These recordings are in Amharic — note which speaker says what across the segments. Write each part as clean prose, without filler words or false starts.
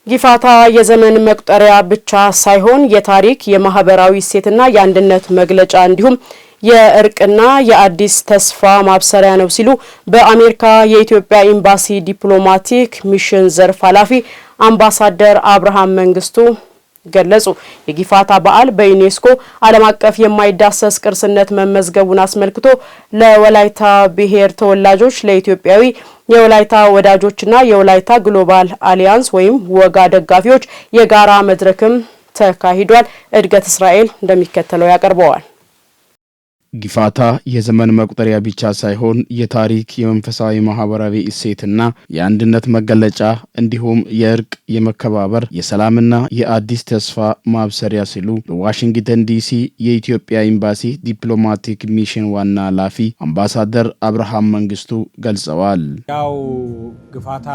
Speaker 1: ጊፋታ የዘመን መቁጠሪያ ብቻ ሳይሆን የታሪክ የማህበራዊ እሴትና የአንድነት መግለጫ እንዲሁም የእርቅና የአዲስ ተስፋ ማብሰሪያ ነው ሲሉ በአሜሪካ የኢትዮጵያ ኤምባሲ ዲፕሎማቲክ ሚሽን ዘርፍ ኃላፊ አምባሳደር አብርሃም መንግስቱ ገለጹ። የጊፋታ በዓል በዩኔስኮ ዓለም አቀፍ የማይዳሰስ ቅርስነት መመዝገቡን አስመልክቶ ለወላይታ ብሔር ተወላጆች ለኢትዮጵያዊ የወላይታ ወዳጆችና የወላይታ ግሎባል አሊያንስ ወይም ወጋ ደጋፊዎች የጋራ መድረክም ተካሂዷል። እድገት እስራኤል እንደሚከተለው ያቀርበዋል።
Speaker 2: ጊፋታ የዘመን መቁጠሪያ ብቻ ሳይሆን የታሪክ የመንፈሳዊ ማህበራዊ እሴትና የአንድነት መገለጫ እንዲሁም የእርቅ የመከባበር የሰላምና የአዲስ ተስፋ ማብሰሪያ ሲሉ በዋሽንግተን ዲሲ የኢትዮጵያ ኤምባሲ ዲፕሎማቲክ ሚሽን ዋና ኃላፊ አምባሳደር አብርሃም መንግስቱ ገልጸዋል።
Speaker 3: ያው ጊፋታ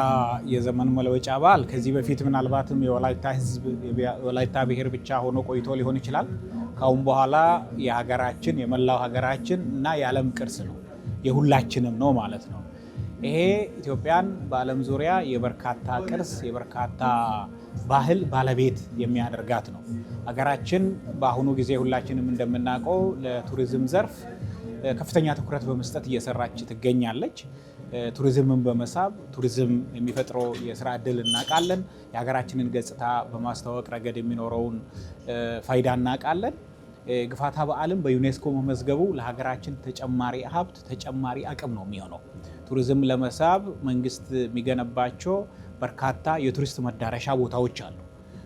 Speaker 3: የዘመን መለወጫ በዓል ከዚህ በፊት ምናልባትም የወላይታ ህዝብ የወላይታ ብሔር ብቻ ሆኖ ቆይቶ ሊሆን ይችላል። ካሁን በኋላ የሀገራችን የመላው ሀገራችን እና የዓለም ቅርስ ነው፣ የሁላችንም ነው ማለት ነው። ይሄ ኢትዮጵያን በዓለም ዙሪያ የበርካታ ቅርስ የበርካታ ባህል ባለቤት የሚያደርጋት ነው። ሀገራችን በአሁኑ ጊዜ ሁላችንም እንደምናውቀው ለቱሪዝም ዘርፍ ከፍተኛ ትኩረት በመስጠት እየሰራች ትገኛለች። ቱሪዝምን በመሳብ ቱሪዝም የሚፈጥረው የስራ ዕድል እናውቃለን። የሀገራችንን ገጽታ በማስተዋወቅ ረገድ የሚኖረውን ፋይዳ እናውቃለን። ጊፋታ በዓልም በዩኔስኮ መመዝገቡ ለሀገራችን ተጨማሪ ሀብት ተጨማሪ አቅም ነው የሚሆነው። ቱሪዝም ለመሳብ መንግስት የሚገነባቸው በርካታ የቱሪስት መዳረሻ ቦታዎች አሉ።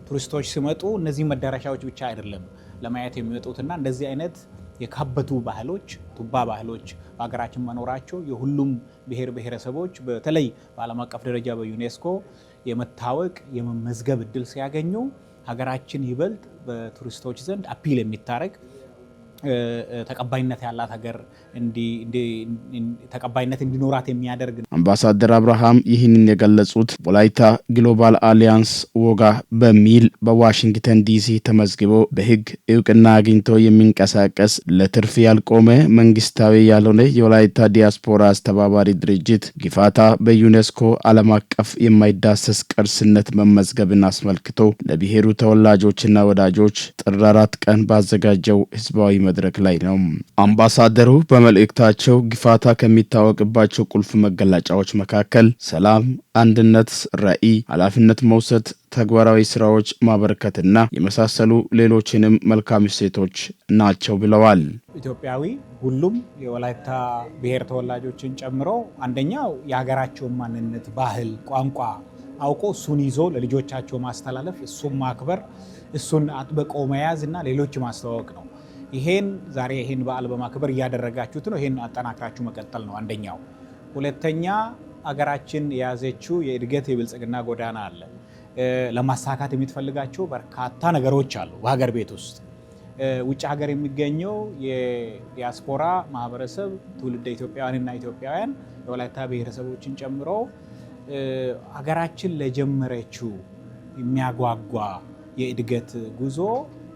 Speaker 3: ቱሪስቶች ሲመጡ እነዚህ መዳረሻዎች ብቻ አይደለም ለማየት የሚመጡትና እንደዚህ አይነት የካበቱ ባህሎች ቱባ ባህሎች በሀገራችን መኖራቸው የሁሉም ብሔር ብሔረሰቦች በተለይ በዓለም አቀፍ ደረጃ በዩኔስኮ የመታወቅ የመመዝገብ እድል ሲያገኙ ሀገራችን ይበልጥ በቱሪስቶች ዘንድ አፒል የሚታረግ ተቀባይነት ያላት ሀገር ተቀባይነት እንዲኖራት የሚያደርግ ነው።
Speaker 2: አምባሳደር አብርሃም ይህንን የገለጹት ወላይታ ግሎባል አሊያንስ ወጋ በሚል በዋሽንግተን ዲሲ ተመዝግቦ በሕግ እውቅና አግኝቶ የሚንቀሳቀስ ለትርፍ ያልቆመ መንግስታዊ ያልሆነ የወላይታ ዲያስፖራ አስተባባሪ ድርጅት ጊፋታ በዩኔስኮ ዓለም አቀፍ የማይዳሰስ ቅርስነት መመዝገብን አስመልክቶ ለብሔሩ ተወላጆችና ወዳጆች ጥር 4 ቀን ባዘጋጀው ህዝባዊ መድረክ ላይ ነው። አምባሳደሩ በመልእክታቸው ጊፋታ ከሚታወቅባቸው ቁልፍ መገለጫዎች መካከል ሰላም፣ አንድነት፣ ራዕይ፣ ኃላፊነት መውሰድ፣ ተግባራዊ ስራዎች ማበረከትና የመሳሰሉ ሌሎችንም መልካም እሴቶች ናቸው ብለዋል።
Speaker 3: ኢትዮጵያዊ ሁሉም የወላይታ ብሔር ተወላጆችን ጨምሮ አንደኛው የሀገራቸውን ማንነት፣ ባህል፣ ቋንቋ አውቆ እሱን ይዞ ለልጆቻቸው ማስተላለፍ፣ እሱን ማክበር፣ እሱን አጥብቆ መያዝ እና ሌሎች ማስተዋወቅ ነው። ይሄን ዛሬ ይሄን በዓል በማክበር እያደረጋችሁት ነው። ይሄን አጠናክራችሁ መቀጠል ነው አንደኛው። ሁለተኛ አገራችን የያዘችው የእድገት የብልጽግና ጎዳና አለ። ለማሳካት የምትፈልጋቸው በርካታ ነገሮች አሉ። በሀገር ቤት ውስጥ ውጭ ሀገር የሚገኘው የዲያስፖራ ማህበረሰብ ትውልደ ኢትዮጵያውያንና ኢትዮጵያውያን የወላይታ ብሔረሰቦችን ጨምሮ ሀገራችን ለጀመረችው የሚያጓጓ የእድገት ጉዞ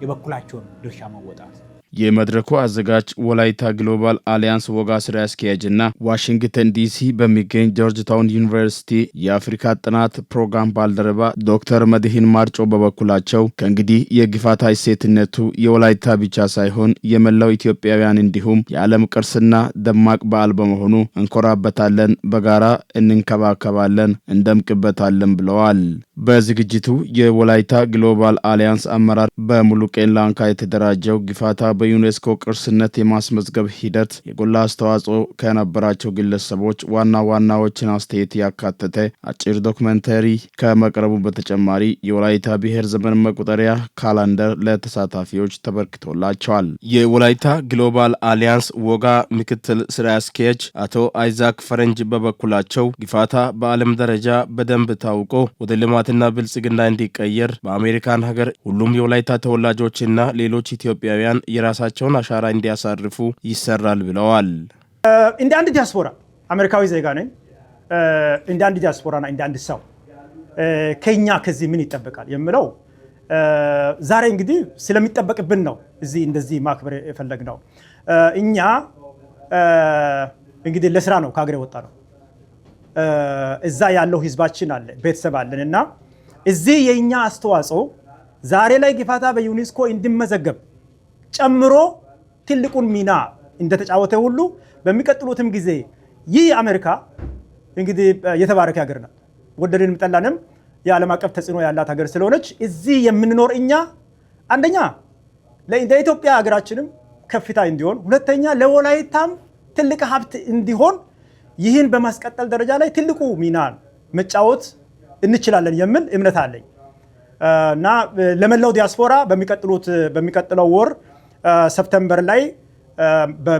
Speaker 3: የበኩላቸውን ድርሻ መወጣት።
Speaker 2: የመድረኩ አዘጋጅ ወላይታ ግሎባል አሊያንስ ወጋ ስራ አስኪያጅና ዋሽንግተን ዲሲ በሚገኝ ጆርጅ ታውን ዩኒቨርሲቲ የአፍሪካ ጥናት ፕሮግራም ባልደረባ ዶክተር መድህን ማርጮ በበኩላቸው ከእንግዲህ የጊፋታ እሴትነቱ የወላይታ ብቻ ሳይሆን የመላው ኢትዮጵያውያን እንዲሁም የዓለም ቅርስና ደማቅ በዓል በመሆኑ እንኮራበታለን፣ በጋራ እንንከባከባለን፣ እንደምቅበታለን ብለዋል። በዝግጅቱ የወላይታ ግሎባል አሊያንስ አመራር በሙሉቄን ላንካ የተደራጀው ጊፋታ በዩኔስኮ ቅርስነት የማስመዝገብ ሂደት የጎላ አስተዋጽኦ ከነበራቸው ግለሰቦች ዋና ዋናዎችን አስተያየት ያካተተ አጭር ዶክመንተሪ ከመቅረቡ በተጨማሪ የወላይታ ብሔር ዘመን መቁጠሪያ ካላንደር ለተሳታፊዎች ተበርክቶላቸዋል። የወላይታ ግሎባል አሊያንስ ወጋ ምክትል ስራ አስኪያጅ አቶ አይዛክ ፈረንጅ በበኩላቸው ጊፋታ በዓለም ደረጃ በደንብ ታውቆ ወደ ልማትና ብልጽግና እንዲቀየር በአሜሪካን ሀገር ሁሉም የወላይታ ተወላጆችና ሌሎች ኢትዮጵያውያን የራሳቸውን አሻራ እንዲያሳርፉ ይሰራል ብለዋል።
Speaker 4: እንደ አንድ ዲያስፖራ አሜሪካዊ ዜጋ ነኝ። እንደ አንድ ዲያስፖራና እንደ አንድ ሰው ከኛ ከዚህ ምን ይጠበቃል የምለው ዛሬ እንግዲህ ስለሚጠበቅብን ነው እዚህ እንደዚህ ማክበር የፈለግነው። እኛ እንግዲህ ለስራ ነው ከሀገር የወጣ ነው። እዛ ያለው ህዝባችን አለ፣ ቤተሰብ አለን እና እዚህ የኛ አስተዋጽኦ ዛሬ ላይ ጊፋታ በዩኔስኮ እንዲመዘገብ ጨምሮ ትልቁን ሚና እንደተጫወተ ሁሉ በሚቀጥሉትም ጊዜ ይህ አሜሪካ እንግዲህ የተባረከ ሀገር ናት። ወደድንም ጠላንም የዓለም አቀፍ ተጽዕኖ ያላት ሀገር ስለሆነች እዚህ የምንኖር እኛ አንደኛ ለኢትዮጵያ ሀገራችንም ከፍታ እንዲሆን፣ ሁለተኛ ለወላይታም ትልቅ ሀብት እንዲሆን ይህን በማስቀጠል ደረጃ ላይ ትልቁ ሚና መጫወት እንችላለን የሚል እምነት አለኝ እና ለመላው ዲያስፖራ በሚቀጥለው ወር ሰፕተምበር ላይ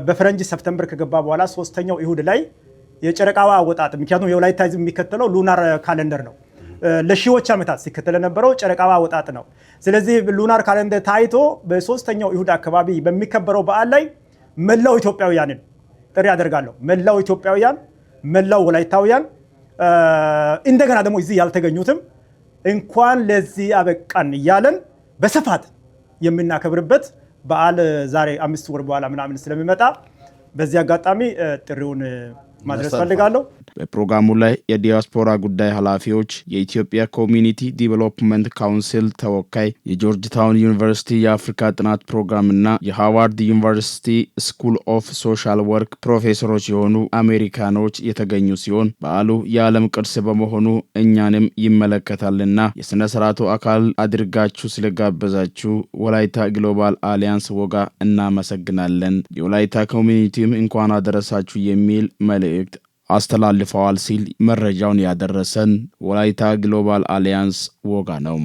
Speaker 4: በፈረንጅ ሰፕተምበር ከገባ በኋላ 3ኛው እሁድ ላይ የጨረቃዋ አወጣጥ ምክንያቱም የወላይታ ህዝብ የሚከተለው ሉናር ካሌንደር ነው። ለሺዎች ዓመታት ሲከተል የነበረው ጨረቃዋ አወጣጥ ነው። ስለዚህ ሉናር ካሌንደር ታይቶ በ3ኛው እሁድ አካባቢ በሚከበረው በዓል ላይ መላው ኢትዮጵያውያንን ጥሪ አደርጋለሁ። መላው ኢትዮጵያውያን፣ መላው ወላይታውያን እንደገና ደግሞ እዚህ ያልተገኙትም እንኳን ለዚህ አበቃን እያለን በስፋት የምናከብርበት በዓል ዛሬ 5 ወር በኋላ ምናምን ስለሚመጣ በዚህ አጋጣሚ ጥሪውን ማድረስ ፈልጋለሁ።
Speaker 2: በፕሮግራሙ ላይ የዲያስፖራ ጉዳይ ኃላፊዎች፣ የኢትዮጵያ ኮሚኒቲ ዲቨሎፕመንት ካውንስል ተወካይ፣ የጆርጅ ታውን ዩኒቨርሲቲ የአፍሪካ ጥናት ፕሮግራምና የሃዋርድ ዩኒቨርሲቲ ስኩል ኦፍ ሶሻል ወርክ ፕሮፌሰሮች የሆኑ አሜሪካኖች የተገኙ ሲሆን በዓሉ የዓለም ቅርስ በመሆኑ እኛንም ይመለከታልና የሥነ ሥርዓቱ አካል አድርጋችሁ ስለጋበዛችሁ ወላይታ ግሎባል አሊያንስ ወጋ እናመሰግናለን። የወላይታ ኮሚኒቲም እንኳን አደረሳችሁ የሚል መልእክት አስተላልፈዋል ሲል መረጃውን ያደረሰን ወላይታ ግሎባል አሊያንስ ወጋ ነው።